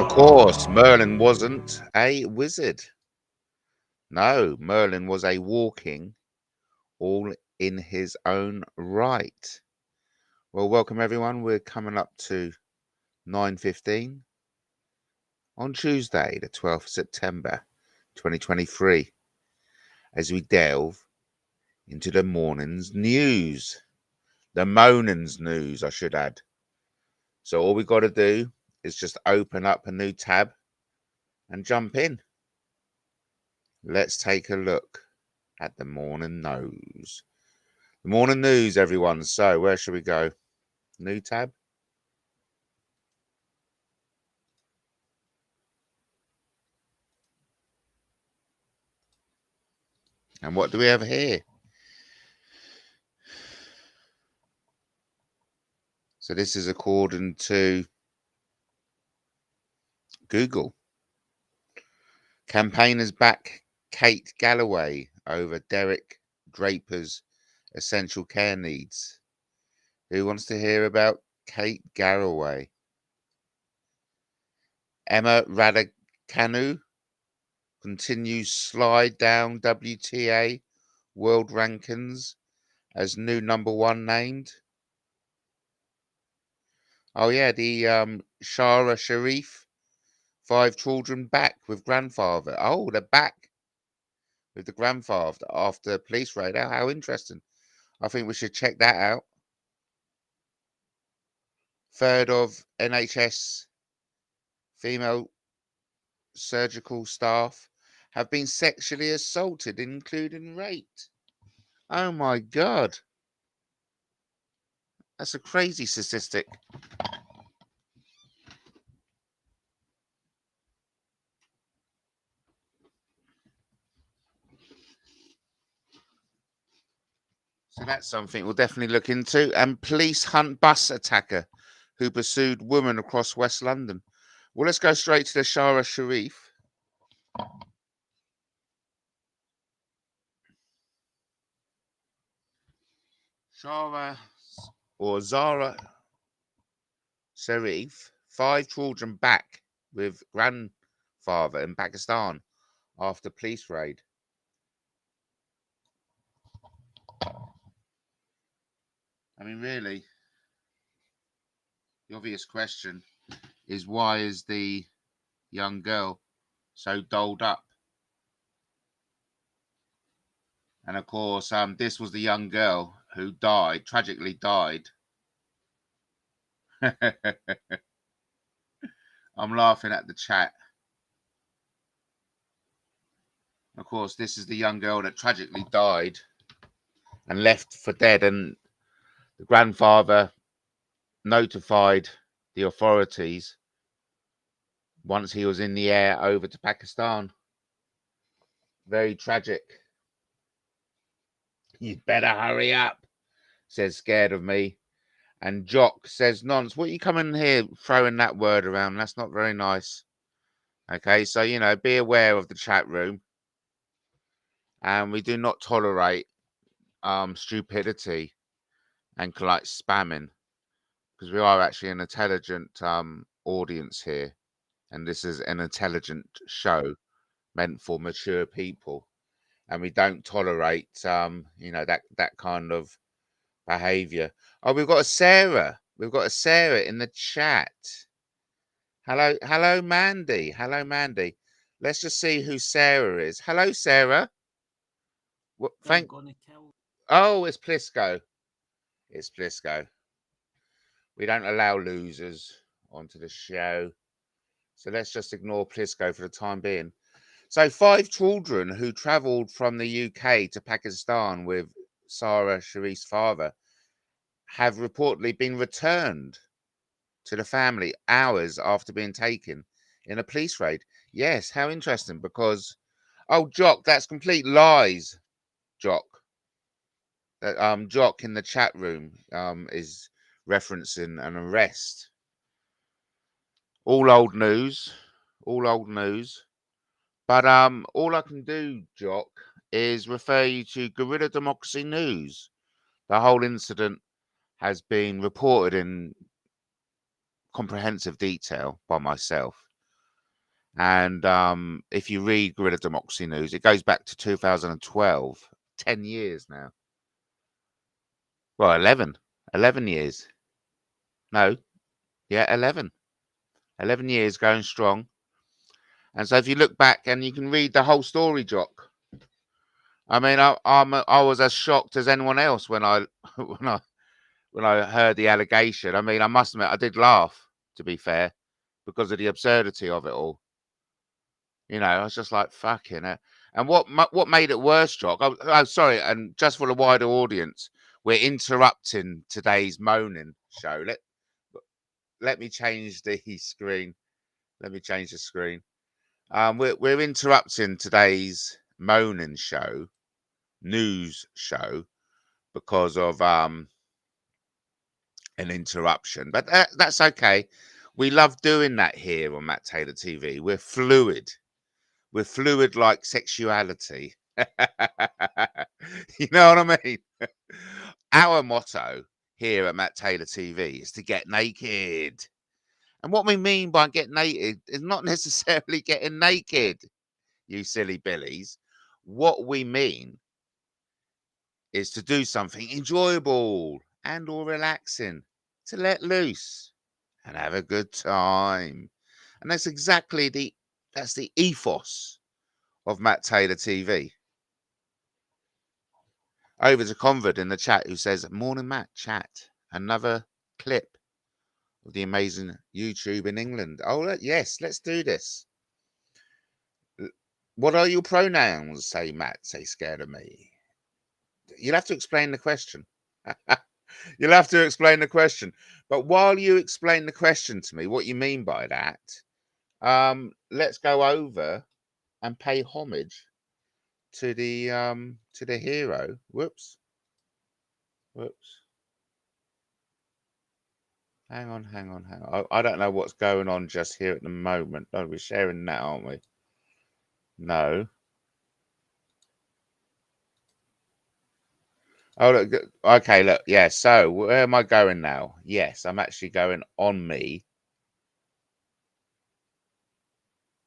of course, Merlin wasn't a wizard. No, Merlin was a walking, all in his own right. Well, welcome everyone. We're coming up to 9:15 on Tuesday, the 12th of September, 2023, as we delve into the morning's news. The Moaning's news, I should add. So all we got to do is just open up a new tab and jump in. Let's take a look at the morning news. The morning news, everyone. So where should we go? New tab. And what do we have here? So this is according to Google. Campaigners back Kate Galloway over Derek Draper's essential care needs. Who wants to hear about Kate Galloway? Emma Raducanu continues slide down WTA world rankings as new #1 named. Oh yeah, the Shara Sharif, 5 children back with grandfather. Oh, they're back with the grandfather after police raid. How interesting. I think we should check that out. Third of NHS female surgical staff have been sexually assaulted, including raped. Oh my God. That's a crazy statistic. So that's something we'll definitely look into. And police hunt bus attacker who pursued woman across West London. Well, let's go straight to the Shara Sharif. Shara or Zara Sharif, 5 children back with grandfather in Pakistan after police raid. I mean, really, the obvious question is why is the young girl so dolled up? And of course, this was the young girl who died, tragically died. I'm laughing at the chat. Of course, this is the young girl that tragically died and left for dead, and the grandfather notified the authorities once he was in the air over to Pakistan. Very tragic. You'd better hurry up, says Scared of Me. And Jock says, Nonce, what are you coming here throwing that word around? That's not very nice. Okay, so, you know, be aware of the chat room. And we do not tolerate stupidity and like spamming, because we are actually an intelligent audience here. And this is an intelligent show meant for mature people. And we don't tolerate, you know, that kind of behavior. Oh, we've got a Sarah. We've got a Sarah in the chat. Hello, Mandy. Hello, Mandy. Let's just see who Sarah is. Hello, Sarah. What? Oh, it's Plisco. It's Plisco. We don't allow losers onto the show, so let's just ignore Plisco for the time being. So 5 children who travelled from the UK to Pakistan with Sarah Sharif's father have reportedly been returned to the family hours after being taken in a police raid. Yes, how interesting, because, oh, Jock, that's complete lies, Jock. Jock in the chat room is referencing an arrest. All old news. But all I can do, Jock, is refer you to Guerrilla Democracy News. The whole incident has been reported in comprehensive detail by myself And if you read Guerrilla Democracy News, it goes back to 2012, 10 years now. Well, 11 years. No, yeah, 11 years going strong. And so if you look back and you can read the whole story, Jock. I mean, I was as shocked as anyone else when I when I heard the allegation. I mean, I must admit, I did laugh, to be fair, because of the absurdity of it all. You know, I was just like, fucking it. And what made it worse, Jock? Oh, sorry, and just for the wider audience, we're interrupting today's Moaning show. Let me change the screen. Let me change the screen. We're interrupting today's Moaning show, news show, because of an interruption. But that's okay. We love doing that here on Matt Taylor TV. We're fluid. We're fluid like sexuality. You know what I mean? Our motto here at Matt Taylor TV is to get naked. And what we mean by get naked is not necessarily getting naked, you silly billies. What we mean is to do something enjoyable and or relaxing, to let loose and have a good time. And that's exactly the ethos of Matt Taylor TV. Over to Convert in the chat who says, "Morning Matt, chat. Another clip of the amazing YouTube in England." Oh, yes, let's do this. What are your pronouns? Say Matt, say scared of me. You'll have to explain the question. You'll have to explain the question. But while you explain the question to me, what you mean by that, let's go over and pay homage to the hero. Whoops. Hang on. I don't know what's going on just here at the moment. No, we're sharing that, aren't we? No. Oh, look. Okay, look. Yeah, so where am I going now? Yes, I'm actually going on me.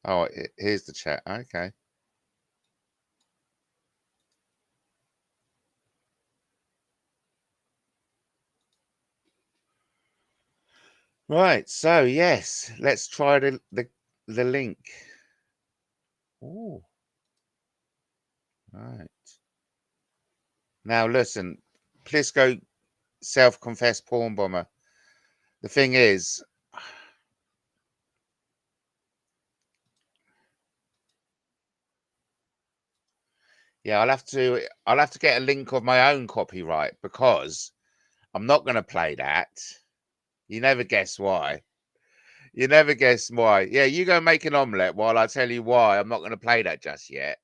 Oh, here's the chat. Okay. Right, so yes, let's try the link. Oh, right. Now listen, Plisco, self-confessed porn bomber. The thing is, yeah, I'll have to get a link of my own copyright because I'm not going to play that. You never guess why. You never guess why. Yeah, you go make an omelette while I tell you why I'm not going to play that just yet.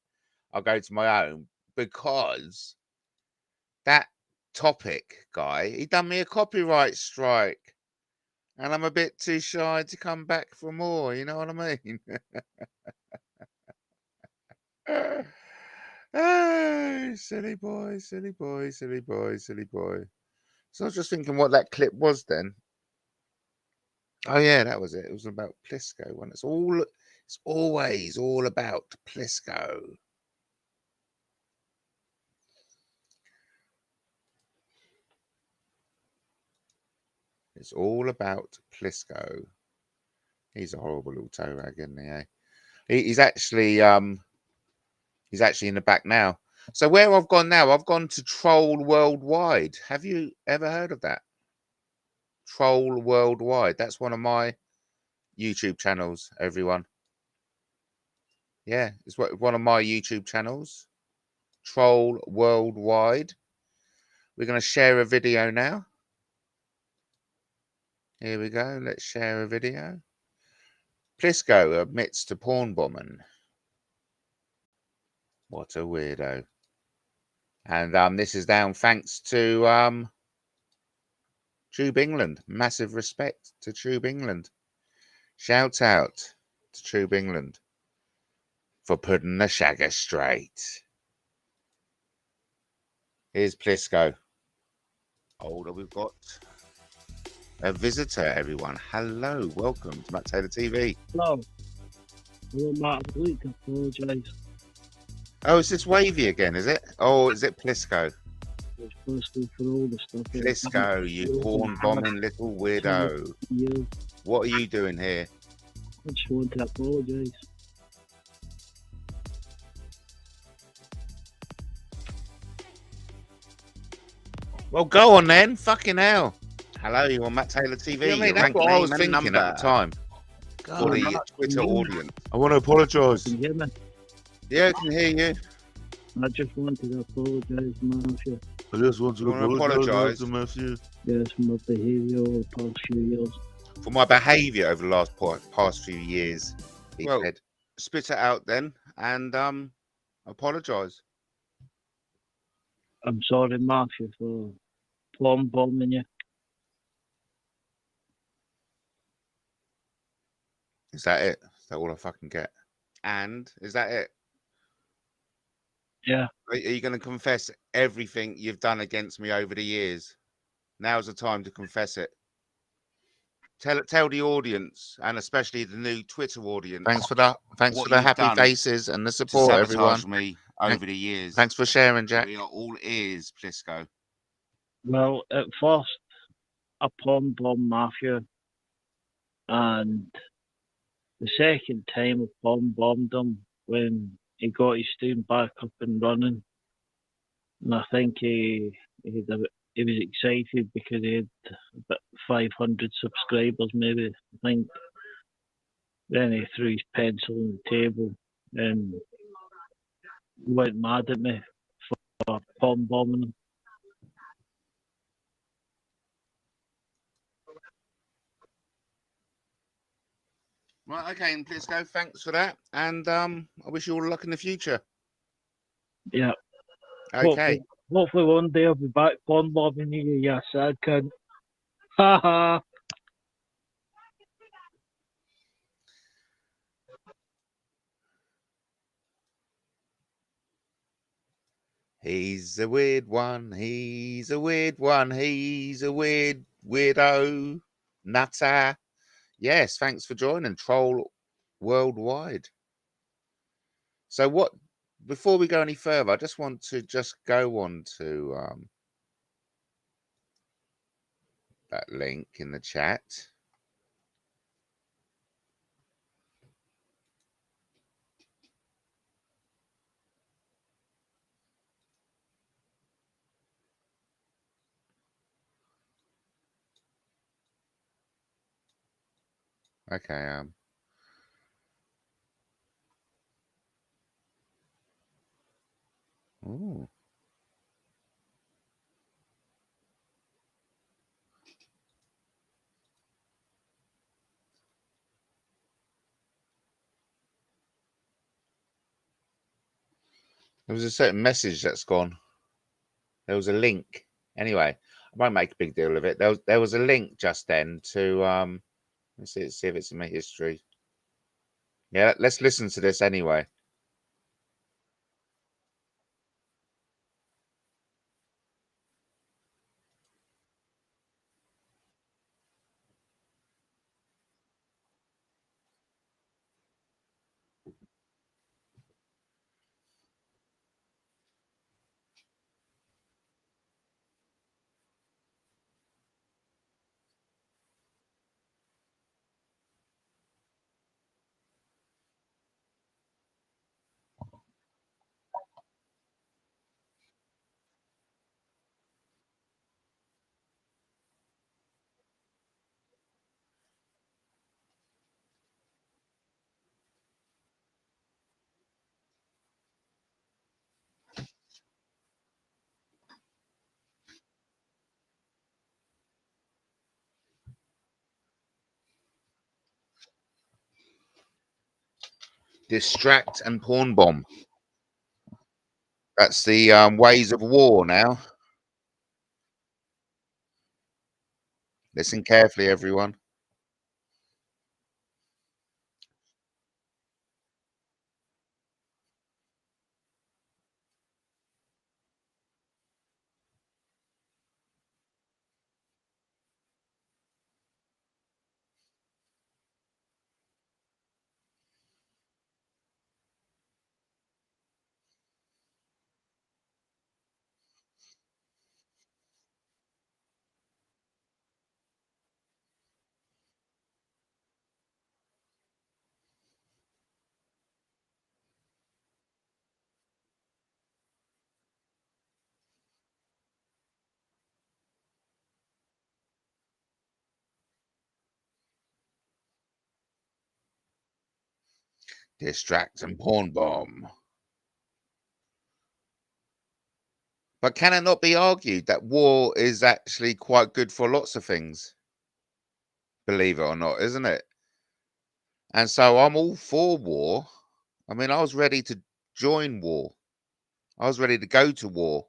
I'll go to my own because that topic guy, he done me a copyright strike. And I'm a bit too shy to come back for more, you know what I mean? Oh, silly boy. So I was just thinking what that clip was then. Oh yeah, that was it. It was about Plisco. When it's always all about Plisco. It's all about Plisco. He's a horrible little toe rag, isn't he? Eh? He's actually in the back now. So where I've gone now, I've gone to Troll Worldwide. Have you ever heard of that? Troll Worldwide. That's one of my YouTube channels, everyone. Yeah, it's one of my YouTube channels. Troll Worldwide. We're going to share a video now. Here we go. Let's share a video. Plisco admits to porn bombing. What a weirdo. And this is down thanks to Tube England. Massive respect to Tube England. Shout out to Tube England for putting the shagger straight. Here's Plisco. Oh, we've got a visitor, everyone. Hello, welcome to Matt Taylor TV. Hello. Hello, Matt. I'd like to apologise. Oh, is this Wavy again, is it? Oh, is it Plisco? It's possible for all the stuff. Plisco, you porn bombing little weirdo. You. What are you doing here? I just want to apologise. Well, go on then. Fucking hell. Hello, you on MattTaylorTV. You know what I mean? That's Rank what I was name and thinking at number. the time. For the Matt, Twitter can you- audience. I want to apologise. Can you hear me? Yeah, I can hear you. I just wanted to apologise, Matthew. I just want to apologise to Matthew. Yes, my behaviour over the past few years. For my behaviour over the last past few years, he said. Spit it out then and apologise. I'm sorry, Matthew, for plum bombing you. Is that it? Is that all I fucking get? And is that it? Yeah. Are you going to confess everything you've done against me over the years? Now's the time to confess it. Tell the audience, and especially the new Twitter audience. Thanks for that. Thanks for the happy faces and the support, everyone. Me over the years. Thanks for sharing, Jack. We are all ears, Plisco. Well, at first, I plum bombed Matthew, and the second time I plum bombed him when he got his team back up and running, and I think he was excited because he had about 500 subscribers, maybe. I think. Then he threw his pencil on the table and went mad at me for plum bombing him. Right, okay, and Plisco, thanks for that, and I wish you all luck in the future. Yeah. Okay. Hopefully one day I'll be back plum bombing you, you sad cunt. Ha ha. He's a weird one. He's a weird one. He's a weirdo. Nutter. Yes, thanks for joining. Troll worldwide. So what? Before we go any further, I just want to go on to that link in the chat. Okay. Ooh. There was a certain message that's gone. There was a link. Anyway, I won't make a big deal of it. There was a link just then to let's see if it's in my history. Yeah, let's listen to this anyway. Distract and porn bomb. That's the ways of war now. Listen carefully, everyone. Distract and porn bomb. But can it not be argued that war is actually quite good for lots of things? Believe it or not, isn't it? And so I'm all for war. I mean, I was ready to join war. I was ready to go to war.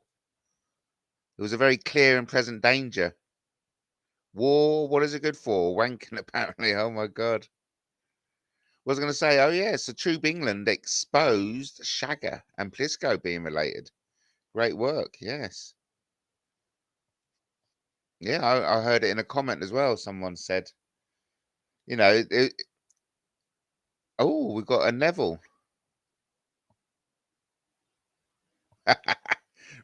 It was a very clear and present danger. War, what is it good for? Wanking, apparently. Oh, my God. Was going to say, oh, yeah, so Troop England exposed Shagger and Plisco being related. Great work, yes. Yeah, I heard it in a comment as well. Someone said, you know, oh, we've got a Neville.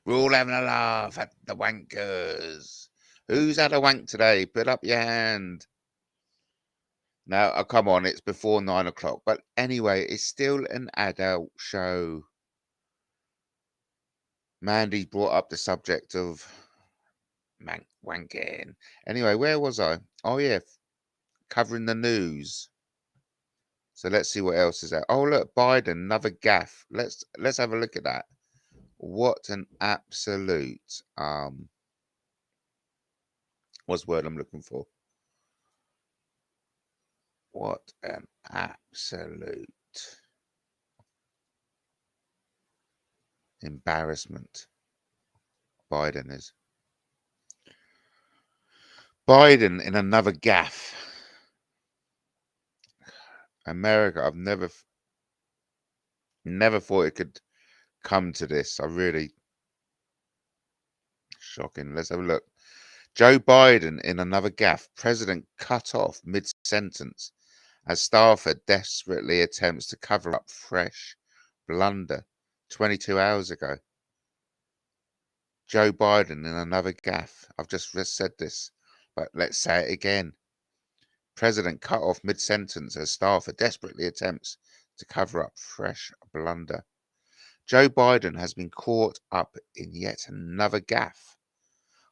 We're all having a laugh at the wankers. Who's had a wank today? Put up your hand. No, oh, come on, it's before 9 o'clock. But anyway, it's still an adult show. Mandy brought up the subject of wanking. Anyway, where was I? Oh, yeah, covering the news. So let's see what else is there. Oh, look, Biden, another gaffe. Let's have a look at that. What an absolute what's the word I'm looking for? What an absolute embarrassment Biden is. Biden in another gaffe. America, I've never thought it could come to this. I really shocking. Let's have a look. Joe Biden in another gaffe. President cut off mid-sentence as staffer desperately attempts to cover up fresh blunder 22 hours ago. Joe Biden in another gaffe. I've just said this, but let's say it again. President cut off mid-sentence as staffer desperately attempts to cover up fresh blunder. Joe Biden has been caught up in yet another gaffe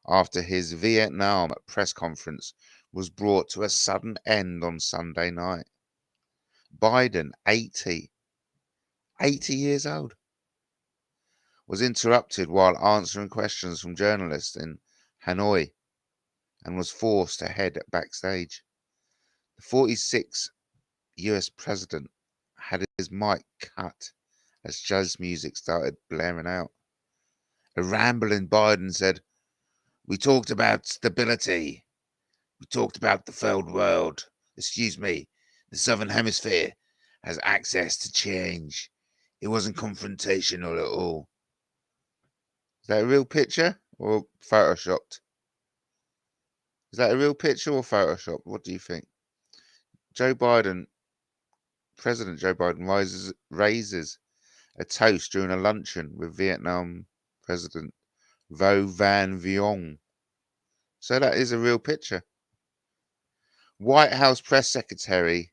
after his Vietnam press conference was brought to a sudden end on Sunday night. Biden, 80 years old, was interrupted while answering questions from journalists in Hanoi and was forced to head backstage. The 46th US president had his mic cut as jazz music started blaring out. A rambling Biden said, "We talked about stability. We talked about the third world. Excuse me, the Southern Hemisphere has access to change. It wasn't confrontational at all." Is that a real picture or photoshopped? Is that a real picture or photoshopped? What do you think? President Joe Biden raises a toast during a luncheon with Vietnam President Vo Van Viong. So that is a real picture. White House Press Secretary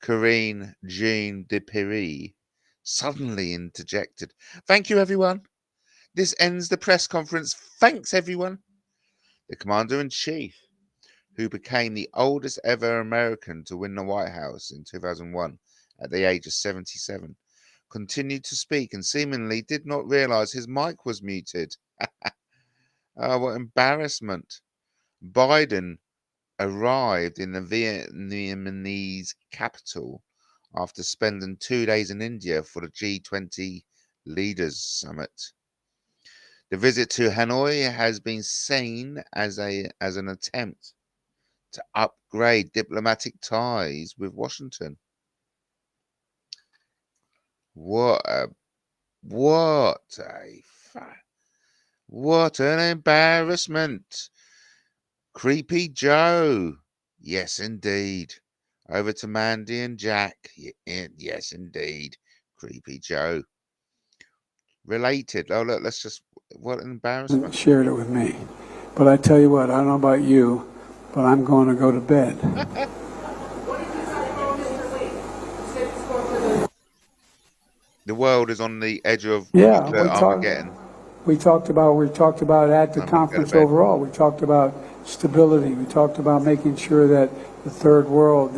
Karine Jean-Pierre suddenly interjected, "Thank you, everyone. This ends the press conference. Thanks, everyone." The Commander-in-Chief, who became the oldest ever American to win the White House in 2001 at the age of 77, continued to speak and seemingly did not realize his mic was muted. Oh, what embarrassment. Biden arrived in the Vietnamese capital after spending 2 days in India for the G20 Leaders Summit. The visit to Hanoi has been seen as an attempt to upgrade diplomatic ties with Washington. What an embarrassment. Creepy Joe. Yes, indeed. Over to Mandy and Jack. Yes, indeed. Creepy Joe. Related. Oh, look, what an embarrassment. Shared it with me. But I tell you what, I don't know about you, but I'm going to go to bed. The world is on the edge of Armageddon. We talked about at the conference overall. We talked about stability. We talked about making sure that the third world,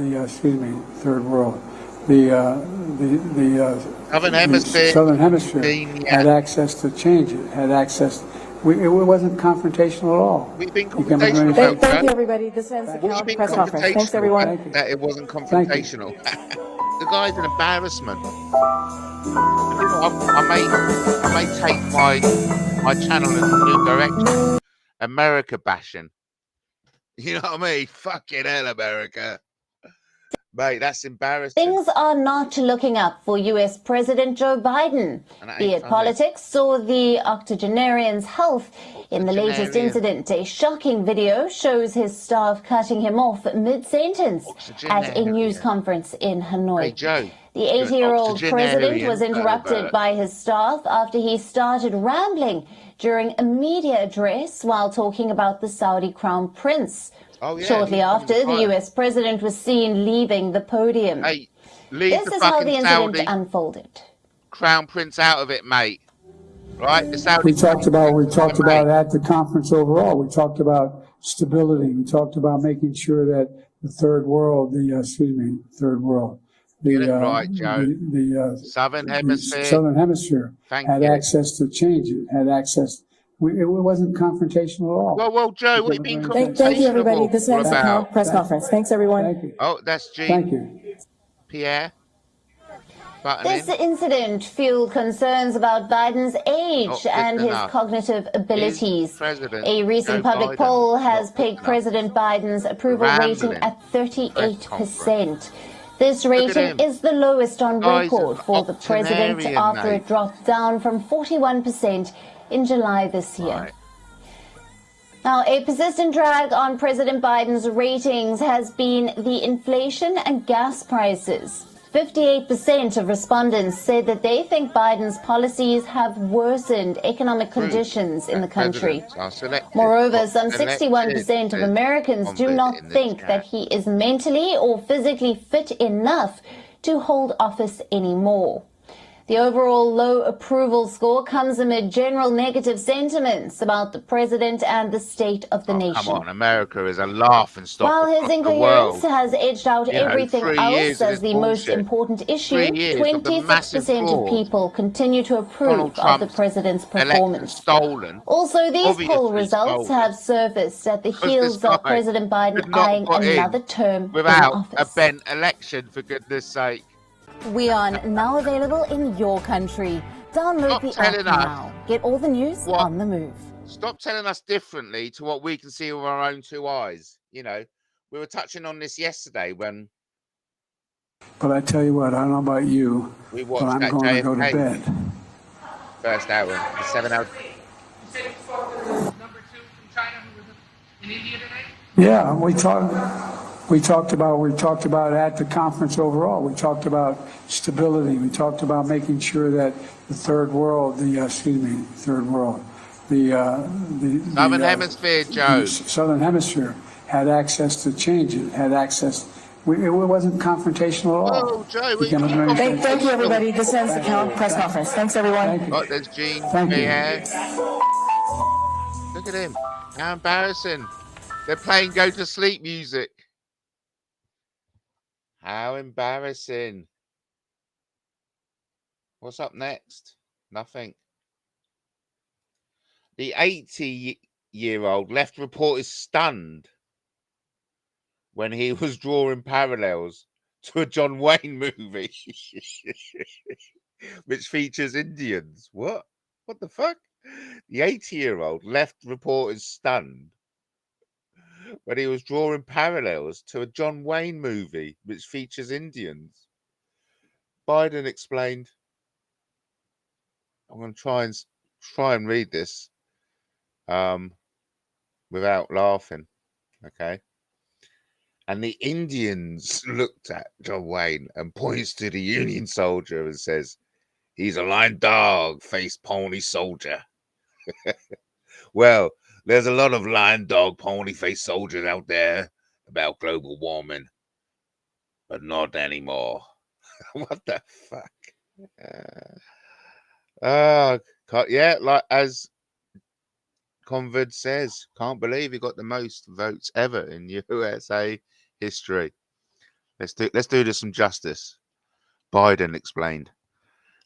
Southern Hemisphere, Southern Hemisphere had access to change it, had access. It wasn't confrontational at all. We've been confrontational. Thank you, everybody. This ends the press conference. Thanks, everyone. That it wasn't confrontational. The guy's an embarrassment. You know, I may take my channel in a new direction. America bashing. You know what I mean? Fucking hell, America. Mate, that's embarrassing. Things are not looking up for US President Joe Biden. Be it politics or the octogenarian's health. In the latest incident, a shocking video shows his staff cutting him off mid-sentence at a news conference in Hanoi. Hey, Joe, the 80-year-old president was interrupted by his staff after he started rambling during a media address while talking about the Saudi crown prince. Oh, yeah, shortly after, the US president was seen leaving the podium. Hey, this is how the incident unfolded. Crown prince out of it, mate. Right? The Saudi we talked about at the conference overall. We talked about stability. We talked about making sure that the third world, the Southern Hemisphere, had access to change it, had access. It wasn't confrontational at all. Well, Joe, we've been confrontational. Thank you, everybody. This ends the press conference. Thanks, everyone. Thank you. Oh, that's Jean. Thank you. Pierre. This incident fueled concerns about Biden's age and his cognitive abilities. A recent public poll has pegged President Biden's approval rating at 38%. This rating is the lowest on record for the president after it dropped down from 41% in July this year. Right. Now, a persistent drag on President Biden's ratings has been the inflation and gas prices. 58% of respondents said that they think Biden's policies have worsened economic conditions in the country. Moreover, some 61% of Americans do not think that he is mentally or physically fit enough to hold office anymore. The overall low approval score comes amid general negative sentiments about the president and the state of the nation. Come on, America is a laughing stock. While his incoherence has edged out everything else as the most important issue, 26% of people continue to approve of the president's performance. Also, these poll results have surfaced at the heels of President Biden eyeing another term without in office. A bent election, for goodness sake. We are now available in your country. Download the app now. Get all the news on the move. Stop telling us differently to what we can see with our own two eyes. You know, we were touching on this yesterday when... But I tell you what, I don't know about you, but I'm going to go to bed. First hour, the 7 hours. Number 2 from China who was in India today? Yeah, we talked about at the conference overall. We talked about stability. We talked about making sure that the third world, Southern Hemisphere, Joe. Southern Hemisphere had access to change it, had access. It wasn't confrontational at all. Oh, Joe, thank you, everybody. This ends the press conference. Thanks, everyone. Oh, there's Jean. Look at him. How embarrassing. They're playing go to sleep music. How embarrassing. What's up next? Nothing. The 80-year-old left reporters stunned when he was drawing parallels to a John Wayne movie which features Indians. What the fuck? The 80-year-old left reporters stunned when he was drawing parallels to a John Wayne movie which features Indians. Biden explained, I'm going to try and read this without laughing, okay? And the Indians looked at John Wayne and points to the Union soldier and says, he's a lying dog, face pony soldier. Well, there's a lot of lion, dog, pony-faced soldiers out there about global warming, but not anymore. What the fuck? Yeah, like as Convert says, can't believe he got the most votes ever in USA history. Let's do this some justice. Biden explained.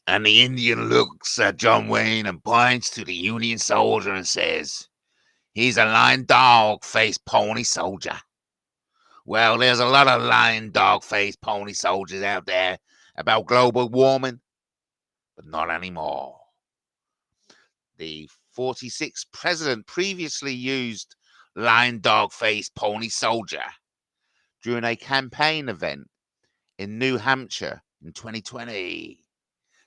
And the Indian looks at John Wayne and points to the Union soldier and says, he's a lying dog-faced pony soldier. Well, there's a lot of lying dog-faced pony soldiers out there about global warming, but not anymore. The 46th president previously used lying dog-faced pony soldier during a campaign event in New Hampshire in 2020.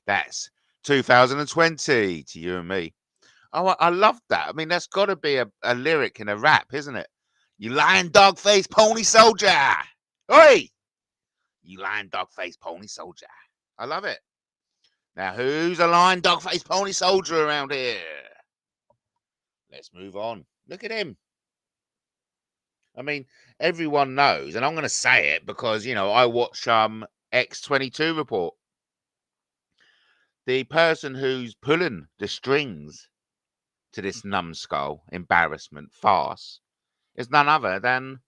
That's 2020 to you and me. Oh, I love that. I mean, that's got to be a lyric in a rap, isn't it? You lying dog-faced pony soldier. Oi! You lying dog-faced pony soldier. I love it. Now, who's a lying dog-faced pony soldier around here? Let's move on. Look at him. I mean, everyone knows, and I'm going to say it because, you know, I watch X22 report. The person who's pulling the strings to this numbskull, embarrassment, farce is none other than,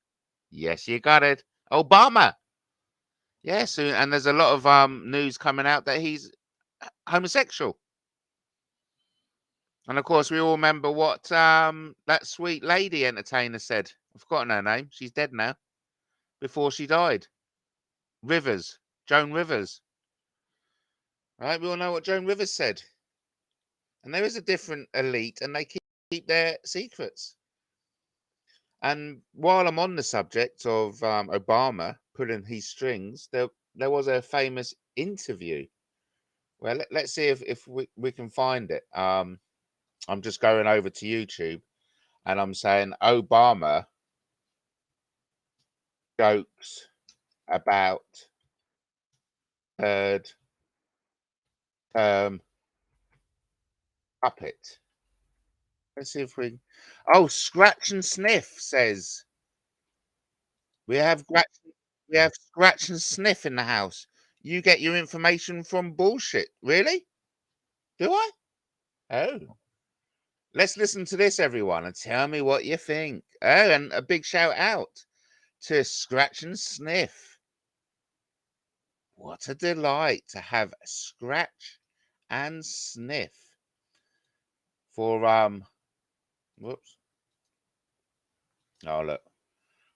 yes, you got it, Obama. Yes, and there's a lot of news coming out that he's homosexual. And of course, we all remember what that sweet lady entertainer said. I've forgotten her name. She's dead now. Before she died. Rivers. Joan Rivers. Right? We all know what Joan Rivers said. And there is a different elite, and they keep their secrets. And while I'm on the subject of Obama pulling his strings, there was a famous interview. Well, let's see if we can find it. I'm just going over to YouTube, and I'm saying Obama jokes about third term puppet. Let's see if we. Oh, Scratch and Sniff says we have Scratch and Sniff in the house. You get your information from bullshit. Really? Do I? Oh. Let's listen to this, everyone, and tell me what you think. Oh, and a big shout out to Scratch and Sniff. What a delight to have Scratch and Sniff for whoops. Oh, look.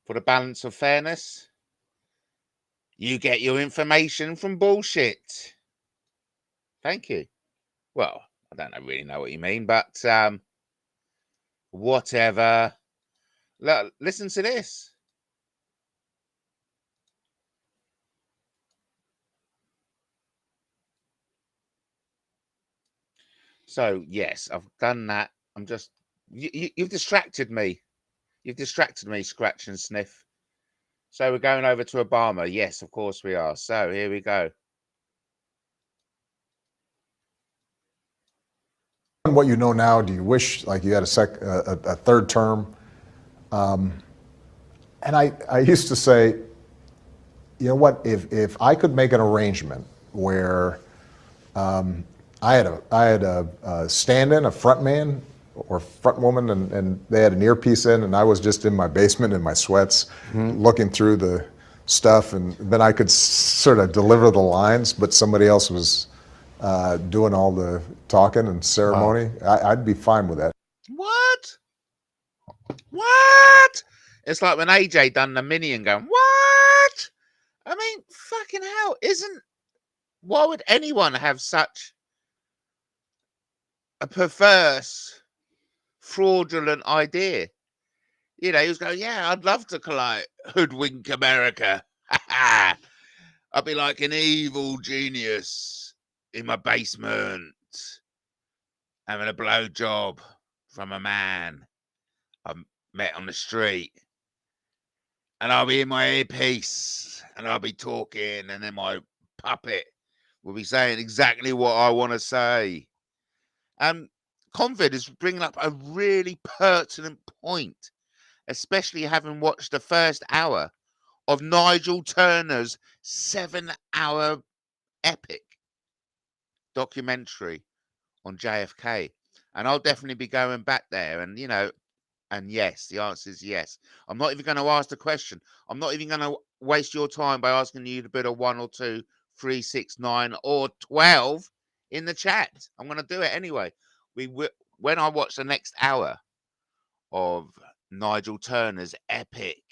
For the balance of fairness, you get your information from bullshit. Thank you. Well, I don't really know what you mean, but whatever. Look, listen to this. So, yes, I've done that. I'm just... You've distracted me. You've distracted me, Scratch and Sniff. So we're going over to Obama. Yes, of course we are. So here we go. What you know now, do you wish like you had a third term? And I used to say, you know what, if I could make an arrangement where I had a stand-in, a front man or front woman, and they had an earpiece in, and I was just in my basement in my sweats looking through the stuff, and then I could sort of deliver the lines, but somebody else was doing all the talking and ceremony. Wow. I'd be fine with that. What? What? It's like when AJ done the mini and going, what? I mean, fucking hell, why would anyone have such a perverse, fraudulent idea? You know, he was going, yeah, I'd love to like hoodwink America. I'd be like an evil genius in my basement having a blowjob from a man I met on the street. And I'll be in my earpiece and I'll be talking, and then my puppet will be saying exactly what I want to say. Convid is bringing up a really pertinent point, especially having watched the first hour of Nigel Turner's 7-hour epic documentary on JFK. And I'll definitely be going back there. And, you know, and yes, the answer is yes. I'm not even going to ask the question. I'm not even going to waste your time by asking you to put a 1 or 2 3, 6, 9, or 12 in the chat. I'm going to do it anyway. When I watch the next hour of Nigel Turner's epic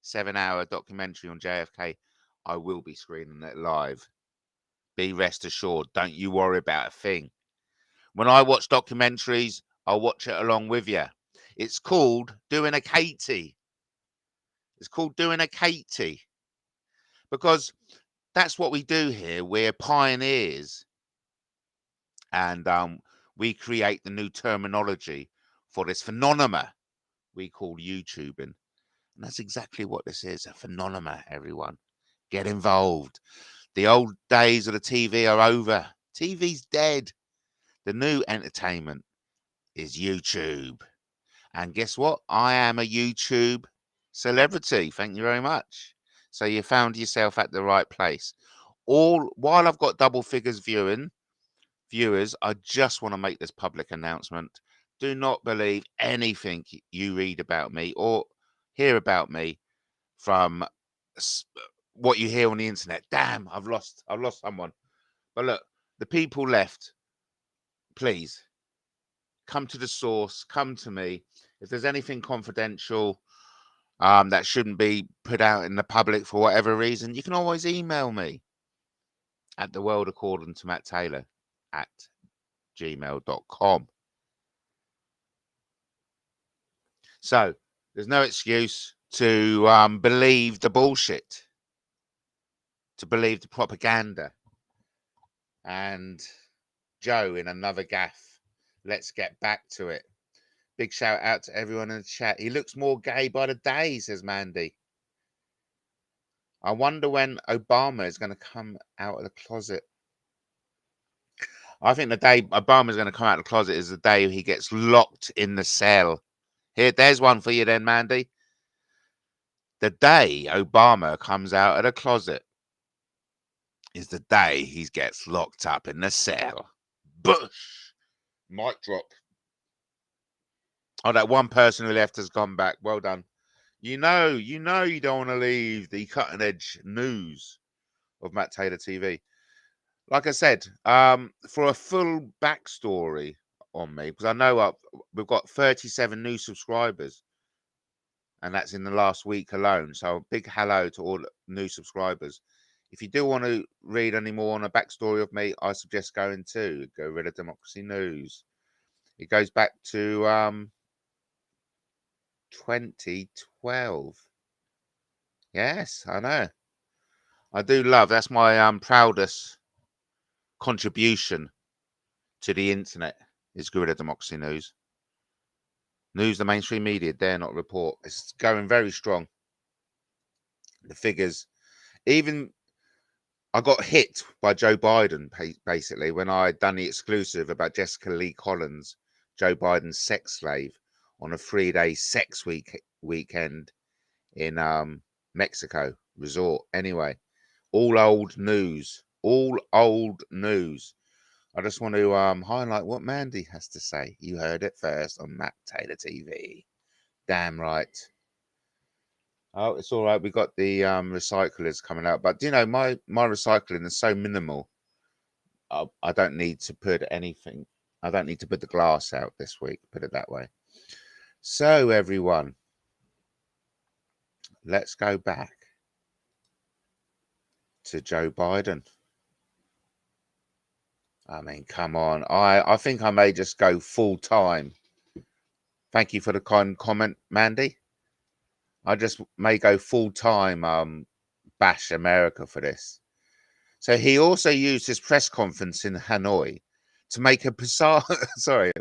7-hour documentary on JFK, I will be screening it live. Be rest assured. Don't you worry about a thing. When I watch documentaries, I'll watch it along with you. It's called doing a Katie. It's called doing a Katie. Because that's what we do here. We're pioneers. And we create the new terminology for this phenomena we call YouTubing. And that's exactly what this is, a phenomena, everyone. Get involved. The old days of the TV are over. TV's dead. The new entertainment is YouTube. And guess what? I am a YouTube celebrity. Thank you very much. So you found yourself at the right place. While I've got double figures viewers, I just want to make this public announcement. Do not believe anything you read about me or hear about me from what you hear on the internet. Damn, I've lost someone. But look, the people left, please come to the source, come to me. If there's anything confidential that shouldn't be put out in the public for whatever reason, you can always email me at theworldaccordingtoMattTaylor@gmail.com. So there's no excuse to believe the bullshit, to believe the propaganda. And Joe in another gaffe. Let's get back to it. Big shout out to everyone in the chat. He looks more gay by the day, says Mandy. I wonder when Obama is going to come out of the closet. I think the day Obama is going to come out of the closet is the day he gets locked in the cell. There's one for you then, Mandy. The day Obama comes out of the closet is the day he gets locked up in the cell. Bush. Mic drop. Oh, that one person who left has gone back. Well done. You know you don't want to leave the cutting edge news of Matt Taylor TV. Like I said, for a full backstory on me, because I know we've got 37 new subscribers, and that's in the last week alone. So a big hello to all new subscribers. If you do want to read any more on a backstory of me, I suggest going to Guerrilla Democracy News. It goes back to 2012. Yes, I know. I do love. That's my proudest contribution to the internet is Guerrilla Democracy News. News, the mainstream media dare not report. It's going very strong. The figures, even I got hit by Joe Biden basically when I done the exclusive about Jessica Lee Collins, Joe Biden's sex slave, on a 3-day sex weekend in Mexico resort. Anyway, all old news. I just want to highlight what Mandy has to say. You heard it first on Matt Taylor TV. Damn right. Oh, it's all right. We got the recyclers coming out, but you know my recycling is so minimal. I don't need to put anything. I don't need to put the glass out this week. Put it that way. So everyone, let's go back to Joe Biden. I mean, come on. I think I may just go full time. Thank you for the kind comment, Mandy. I just may go full time bash America for this. So he also used his press conference in Hanoi to make a bizarre. Sorry,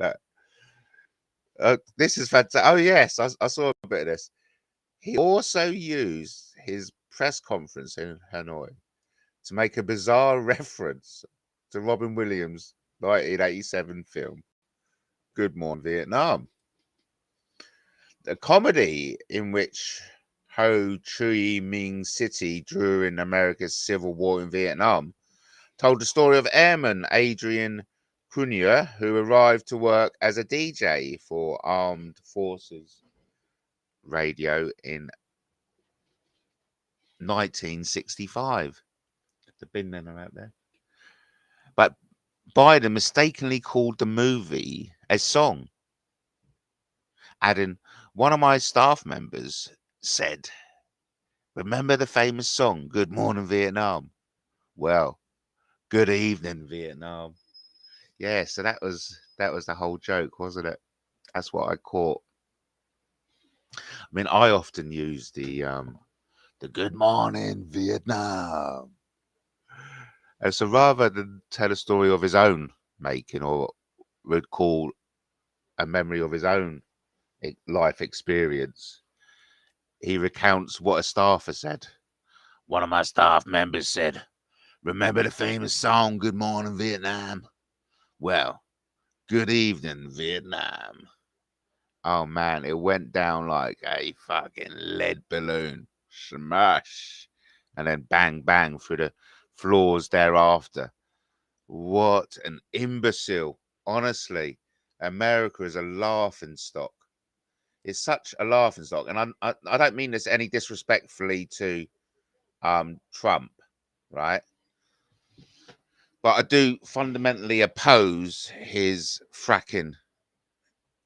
this is fantastic. Oh yes, I saw a bit of this. He also used his press conference in Hanoi to make a bizarre reference to Robin Williams' 1987 film, Good Morning Vietnam. A comedy in which Ho Chi Minh City during America's Civil War in Vietnam told the story of airman Adrian Cunha, who arrived to work as a DJ for Armed Forces Radio in 1965. The bin men are out there. But Biden mistakenly called the movie a song, adding, one of my staff members said, remember the famous song, Good Morning Vietnam? Well, good evening, Vietnam. Yeah, so that was the whole joke, wasn't it? That's what I caught. I mean, I often use the Good Morning Vietnam. And so rather than tell a story of his own making, or would call a memory of his own life experience, he recounts what a staffer said. One of my staff members said, remember the famous song, Good Morning Vietnam? Well, good evening, Vietnam. Oh man, it went down like a fucking lead balloon. Smash. And then bang, bang through the floors thereafter. What an imbecile. Honestly, America is a laughing stock. It's such a laughing stock. And I don't mean this any disrespectfully to Trump, right? But I do fundamentally oppose his fracking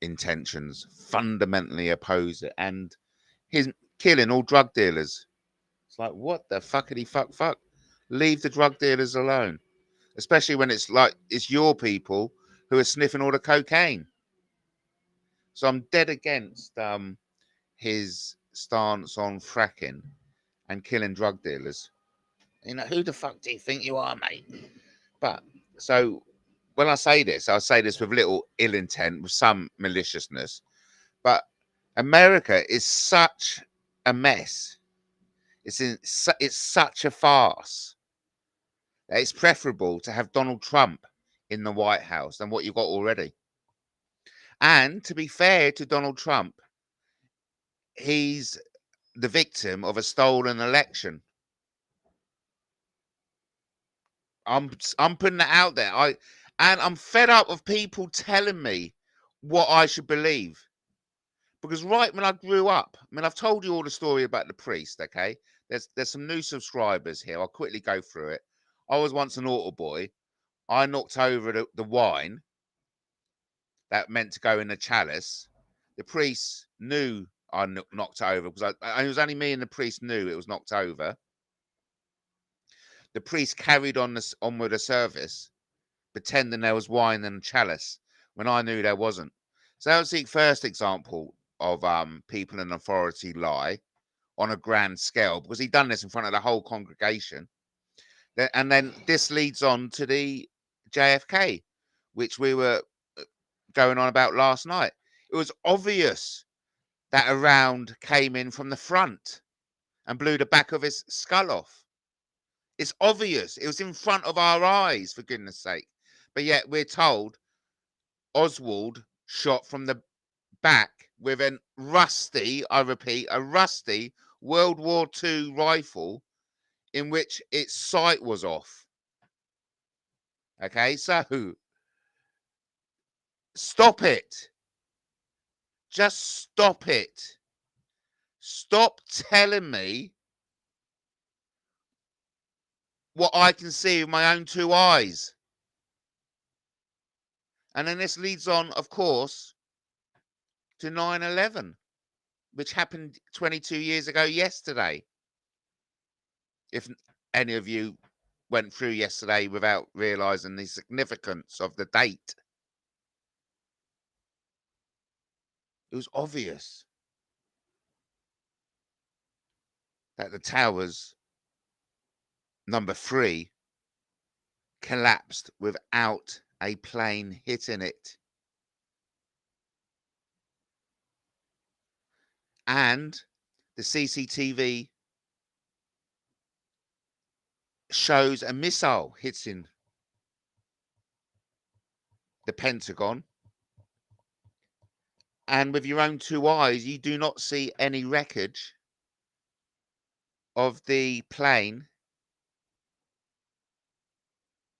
intentions, fundamentally oppose it, and his killing all drug dealers. It's like, what the fuckity fuck? Leave the drug dealers alone, especially when it's like it's your people who are sniffing all the cocaine. So I'm dead against his stance on fracking and killing drug dealers. You know, who the fuck do you think you are, mate? But so when I say this with little ill intent, with some maliciousness. But America is such a mess. It's such a farce. It's preferable to have Donald Trump in the White House than what you've got already. And to be fair to Donald Trump, he's the victim of a stolen election. I'm putting that out there. I'm fed up of people telling me what I should believe. Because right when I grew up, I mean, I've told you all the story about the priest, okay? There's some new subscribers here. I'll quickly go through it. I was once an altar boy. I knocked over the wine that meant to go in the chalice. The priest knew I knocked over because it was only me and the priest knew it was knocked over. The priest carried on with the service, pretending there was wine in the chalice when I knew there wasn't. So that was the first example of people in authority lie on a grand scale, because he'd done this in front of the whole congregation. And then this leads on to the JFK, which we were going on about last night. It was obvious that a round came in from the front and blew the back of his skull off. It's obvious. It was in front of our eyes, for goodness sake. But yet we're told Oswald shot from the back with a rusty, I repeat, a rusty World War II rifle in which its sight was off. Okay, so stop it. Just stop it. Stop telling me what I can see with my own two eyes. And then this leads on, of course, to 9/11, which happened 22 years ago yesterday. If any of you went through yesterday without realizing the significance of the date, it was obvious that the towers, number 3, collapsed without a plane hitting it. And the CCTV shows a missile hitting the Pentagon. And with your own two eyes, you do not see any wreckage of the plane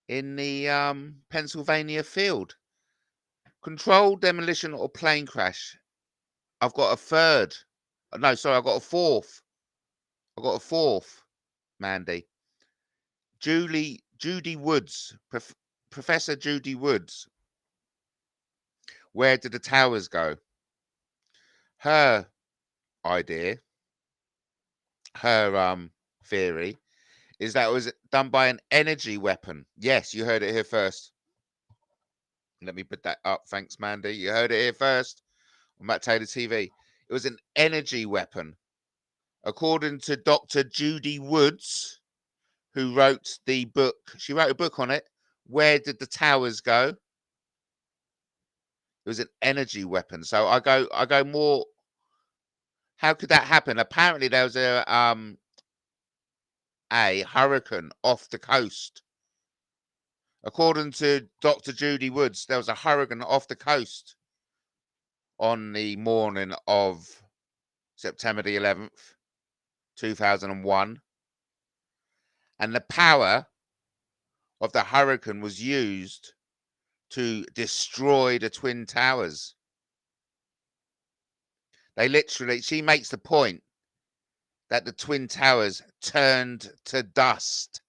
in the Pennsylvania field. Controlled demolition or plane crash. I've got a third. No, sorry, I've got a fourth. Mandy. Judy Woods, Professor Judy Woods. Where did the towers go? Her idea, her theory, is that it was done by an energy weapon. Yes, you heard it here first. Let me put that up. Thanks, Mandy. You heard it here first on Matt Taylor TV. It was an energy weapon. According to Dr. Judy Woods, who wrote the book, she wrote a book on it. Where did the towers go? It was an energy weapon. So I go more. How could that happen? Apparently there was a hurricane off the coast. According to Dr. Judy Woods, there was a hurricane off the coast on the morning of September the 11th, 2001. And the power of the hurricane was used to destroy the Twin Towers. They literally, she makes the point that the Twin Towers turned to dust.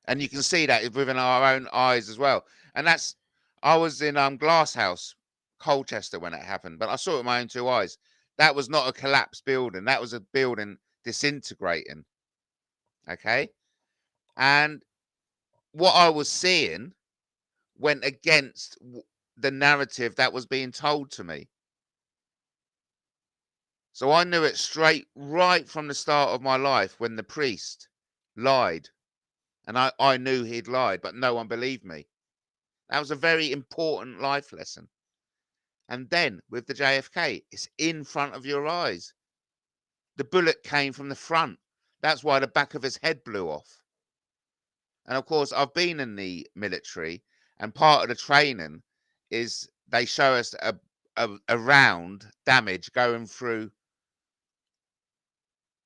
And you can see that within our own eyes as well. And that's, I was in Glasshouse, Colchester when it happened, but I saw it with my own two eyes. That was not a collapsed building. That was a building disintegrating. Okay? And what I was seeing went against the narrative that was being told to me. So I knew it straight right from the start of my life when the priest lied. And I knew he'd lied, but no one believed me. That was a very important life lesson. And then with the JFK, it's in front of your eyes. The bullet came from the front. That's why the back of his head blew off. And of course, I've been in the military, and part of the training is they show us a round damage going through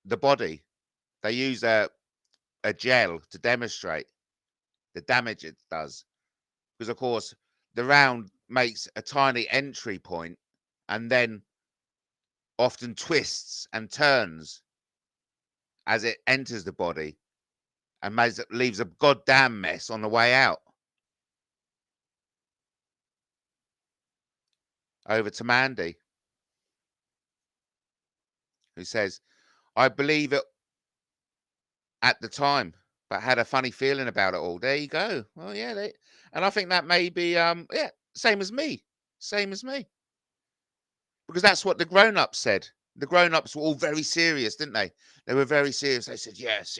the body. They use a gel to demonstrate the damage it does. Because, of course, the round makes a tiny entry point and then often twists and turns as it enters the body and leaves a goddamn mess on the way out. Over to Mandy, who says, I believe it at the time, but had a funny feeling about it all. There you go. Well, yeah, and I think that may be, same as me. Same as me. Because that's what the grown-ups said. The grown-ups were all very serious, didn't they? They were very serious. They said, yes.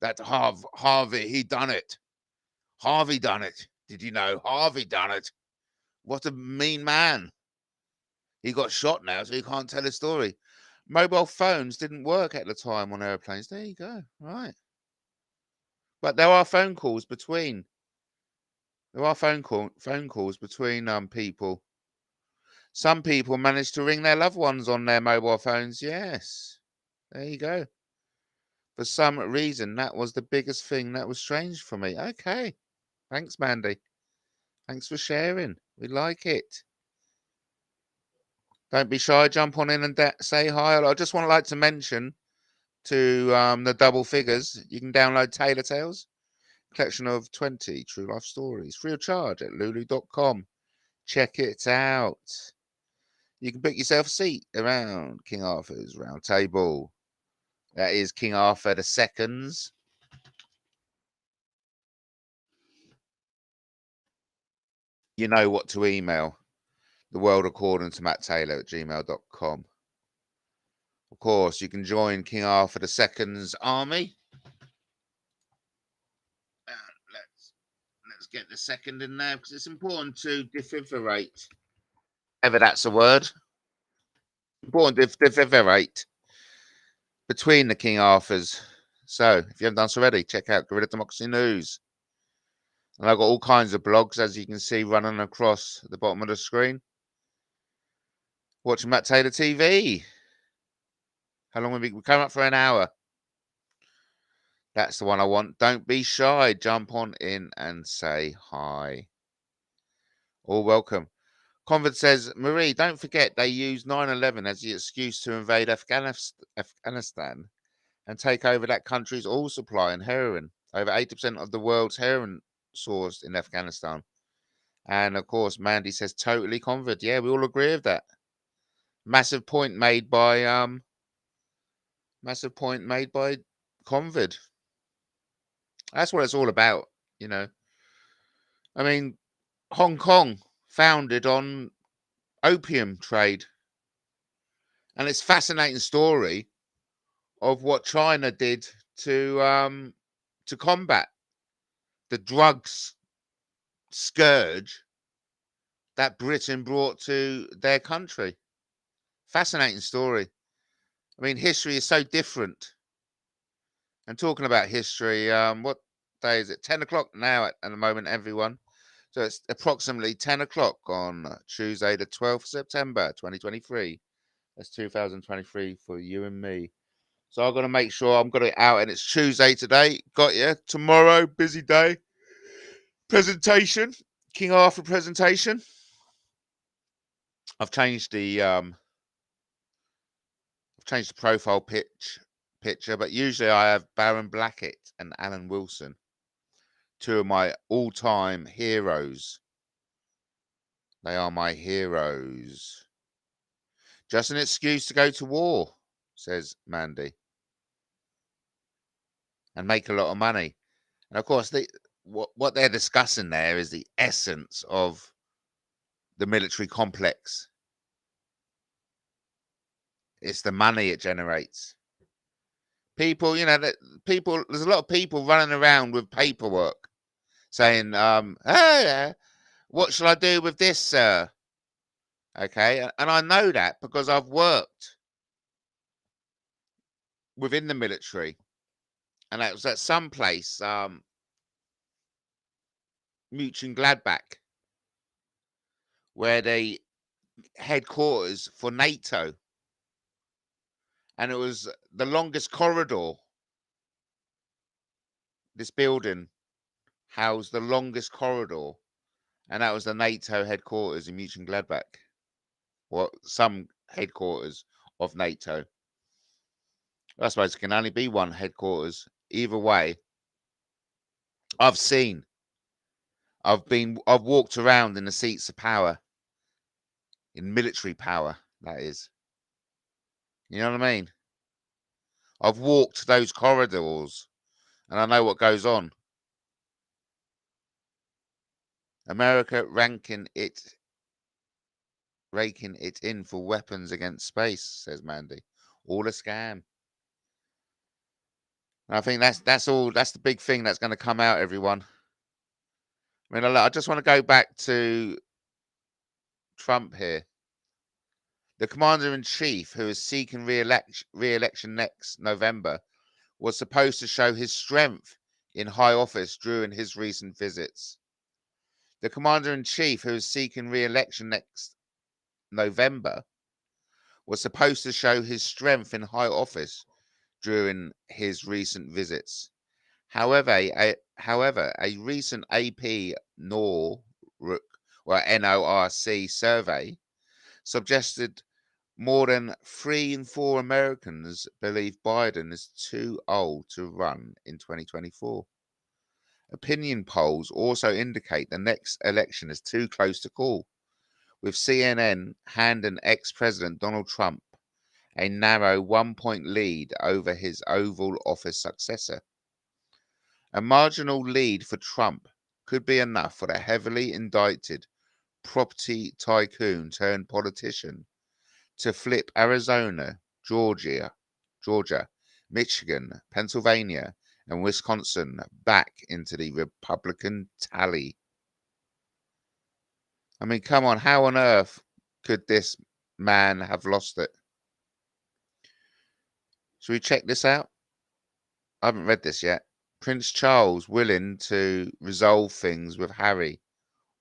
That Harvey, he done it. Harvey done it. Did you know? Harvey done it. What a mean man. He got shot now, so he can't tell his story. Mobile phones didn't work at the time on airplanes. There you go. Right. But there are phone calls between. There are phone calls between people. Some people manage to ring their loved ones on their mobile phones. Yes. There you go. For some reason, that was the biggest thing that was strange for me. Okay. Thanks, Mandy. Thanks for sharing. We like it. Don't be shy. Jump on in and say hi. I just want to like to mention to the double figures, you can download Taylor Tales, collection of 20 true life stories, free of charge at lulu.com. Check it out. You can book yourself a seat around King Arthur's round table. That is King Arthur II's. You know what to email. The world according to MattTaylor at gmail.com. Of course, you can join King Arthur II's army. Let's get the second in there because it's important to defibrillate. Ever that's a word. Important to defibrillate between the King Arthurs. So, if you haven't done so already, check out Guerrilla Democracy News. And I've got all kinds of blogs, as you can see, running across the bottom of the screen. Watching Matt Taylor TV. How long have we come up for an hour? That's the one I want. Don't be shy. Jump on in and say hi. All welcome. Convert says, Marie, don't forget they used 9/11 as the excuse to invade Afghanistan. and take over that country's oil supply and heroin. Over 80% of the world's heroin sourced in Afghanistan. And of course, Mandy says totally convert. Yeah, we all agree with that. Massive point made by Convid. That's what it's all about, you know. I mean, Hong Kong founded on opium trade. And it's a fascinating story of what China did to combat the drugs scourge that Britain brought to their country. Fascinating story. I mean, history is so different. And talking about history, what day is it? 10 o'clock now at the moment, everyone. So it's approximately 10 o'clock on Tuesday, the 12th of September, 2023. That's 2023 for you and me. So I've got to make sure I've got it out, and it's Tuesday today. Got you. Tomorrow, busy day. Presentation. King Arthur presentation. I've changed the profile picture, but usually I have Baron Blackett and Alan Wilson, two of my all-time heroes. They are my heroes. Just an excuse to go to war, says Mandy, and make a lot of money. And of course, what they're discussing there is the essence of the military complex. It's the money it generates. People, you know, there's a lot of people running around with paperwork saying, hey, what shall I do with this, sir? Okay, and I know that because I've worked within the military, and that was at some place, Mönchengladbach, where the headquarters for NATO, and it was the longest corridor. This building housed the longest corridor, and that was the NATO headquarters in Mönchengladbach, or some headquarters of NATO. I suppose it can only be one headquarters. Either way, I've walked around in the seats of power, in military power, that is. You know what I mean? I've walked those corridors, and I know what goes on. America raking it in for weapons against space, says Mandy. All a scam. And I think that's the big thing that's going to come out, everyone. I mean, I just want to go back to Trump here. The commander-in-chief, who is seeking re-election next November, was supposed to show his strength in high office during his recent visits. The commander-in-chief, who is seeking re-election next November, was supposed to show his strength in high office during his recent visits. However, a recent AP NORC survey suggested more than 3 in 4 Americans believe Biden is too old to run in 2024. Opinion polls also indicate the next election is too close to call, with CNN handing ex-President Donald Trump a narrow 1-point lead over his Oval Office successor. A marginal lead for Trump could be enough for the heavily indicted property tycoon turned politician to flip Arizona, Georgia, Michigan, Pennsylvania, and Wisconsin back into the Republican tally. I mean, come on, how on earth could this man have lost it? Should we check this out? I haven't read this yet. Prince Charles willing to resolve things with Harry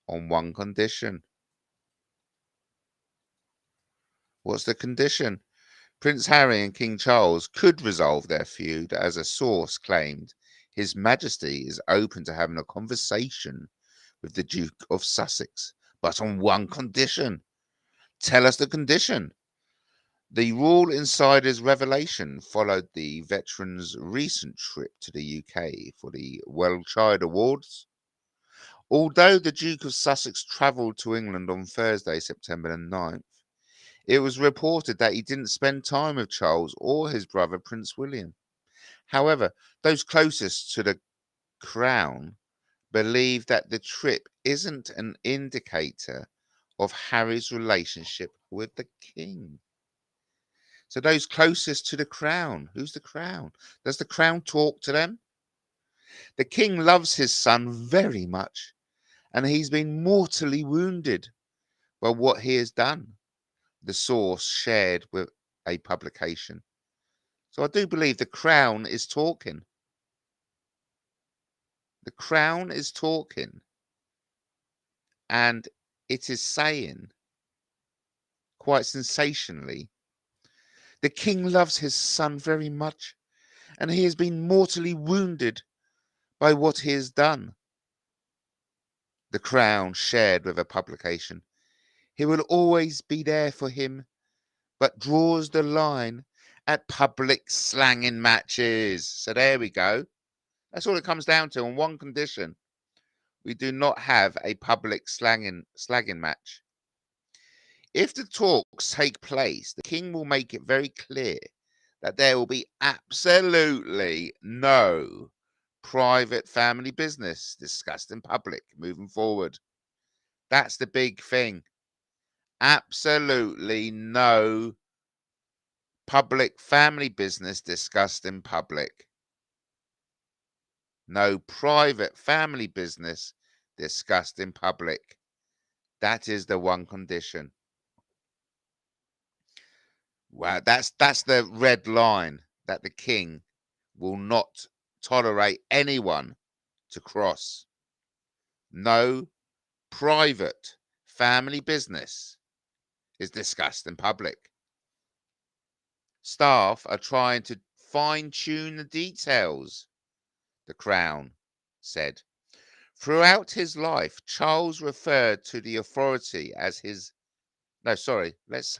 on one condition. What's the condition? Prince Harry and King Charles could resolve their feud, as a source claimed. His Majesty is open to having a conversation with the Duke of Sussex, but on one condition. Tell us the condition. The Royal Insider's revelation followed the veteran's recent trip to the UK for the Well Child Awards. Although the Duke of Sussex travelled to England on Thursday, September the 9th, it was reported that he didn't spend time with Charles or his brother Prince William. However, those closest to the Crown believe that the trip isn't an indicator of Harry's relationship with the King. So those closest to the Crown, who's the Crown? Does the Crown talk to them? The King loves his son very much, and he's been mortally wounded by what he has done, the source shared with a publication. So I do believe the Crown is talking. The Crown is talking, and it is saying quite sensationally, the King loves his son very much, and he has been mortally wounded by what he has done. The Crown shared with a publication. He will always be there for him, but draws the line at public slanging matches. So there we go. That's all it comes down to, on one condition. We do not have a public slagging match. If the talks take place, the King will make it very clear that there will be absolutely no private family business discussed in public moving forward. That's the big thing. Absolutely no public family business discussed in public. No private family business discussed in public. That is the one condition. Wow, that's the red line that the King will not tolerate anyone to cross. No private family business is discussed in public. Staff are trying to fine-tune the details, the Crown said. Throughout his life, Charles referred to the authority as his... No, sorry, let's...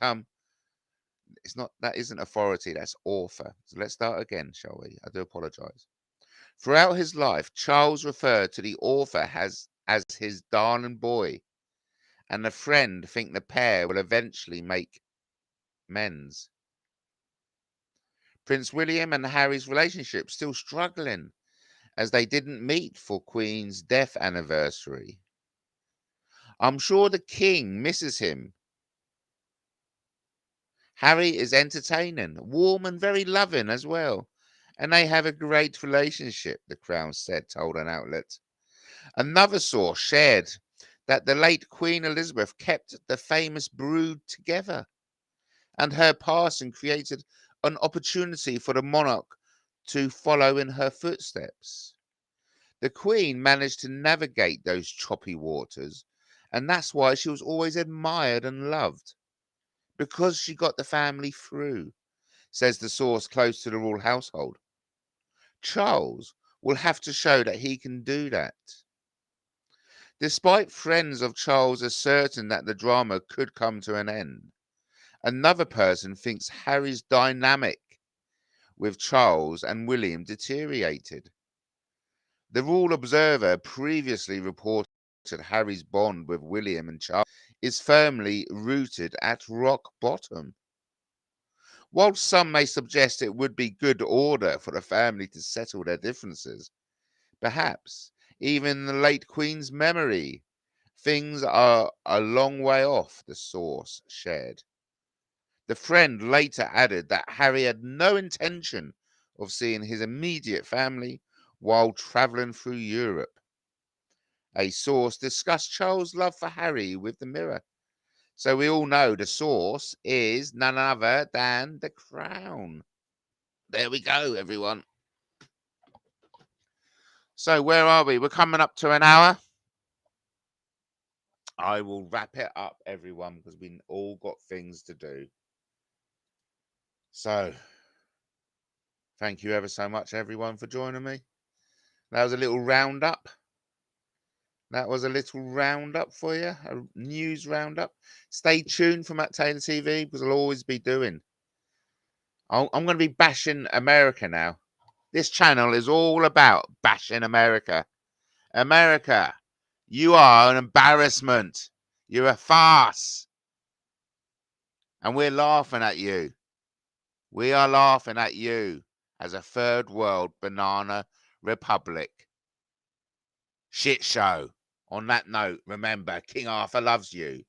It's not... That isn't authority, that's author. So let's start again, shall we? I do apologise. Throughout his life, Charles referred to the author as his darling boy, and a friend think the pair will eventually make amends. Prince William and Harry's relationship still struggling, as they didn't meet for Queen's death anniversary. I'm sure the King misses him. Harry is entertaining, warm and very loving as well, and they have a great relationship, the Crown told an outlet. Another source shared that the late Queen Elizabeth kept the famous brood together, and her passing created an opportunity for the monarch to follow in her footsteps. The Queen managed to navigate those choppy waters, and that's why she was always admired and loved, because she got the family through, says the source close to the royal household. Charles will have to show that he can do that. Despite friends of Charles are certain that the drama could come to an end, another person thinks Harry's dynamic with Charles and William deteriorated. The Royal Observer previously reported Harry's bond with William and Charles is firmly rooted at rock bottom. While some may suggest it would be good order for the family to settle their differences, perhaps even in the late Queen's memory, things are a long way off, the source shared. The friend later added that Harry had no intention of seeing his immediate family while travelling through Europe. A source discussed Charles' love for Harry with the Mirror. So we all know the source is none other than the Crown. There we go, everyone. So where are we? We're coming up to an hour. I will wrap it up, everyone, because we've all got things to do. So, thank you ever so much, everyone, for joining me. That was a little roundup. That was a little roundup for you, a news roundup. Stay tuned for MattTaylorTV, because I'll always be doing I'm going to be bashing America now. This channel is all about bashing America. America, you are an embarrassment. You're a farce. And we're laughing at you. We are laughing at you as a third world banana republic. Shit show. On that note, remember, King Arthur loves you.